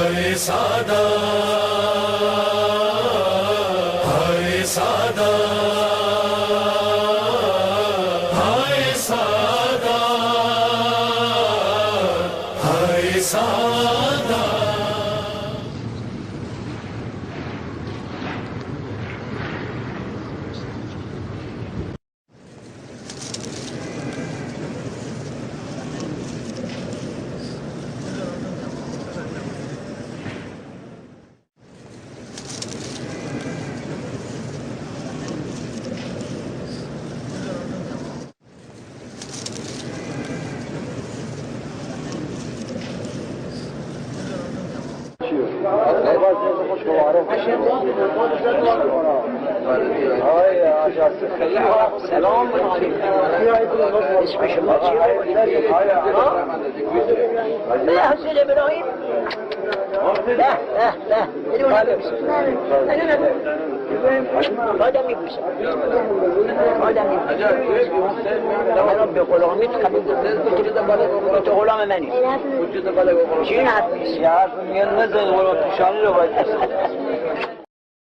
های سادا های سادا های سادا های سادا سلام علیکم. اسم شما چیه؟ حسین ابراهیم. آدم میبوسم. من به غلامیت قبول دارم. تو غلام منی. چی حرف نیست؟ حرف میگن نزد غلام پیشانی رو باید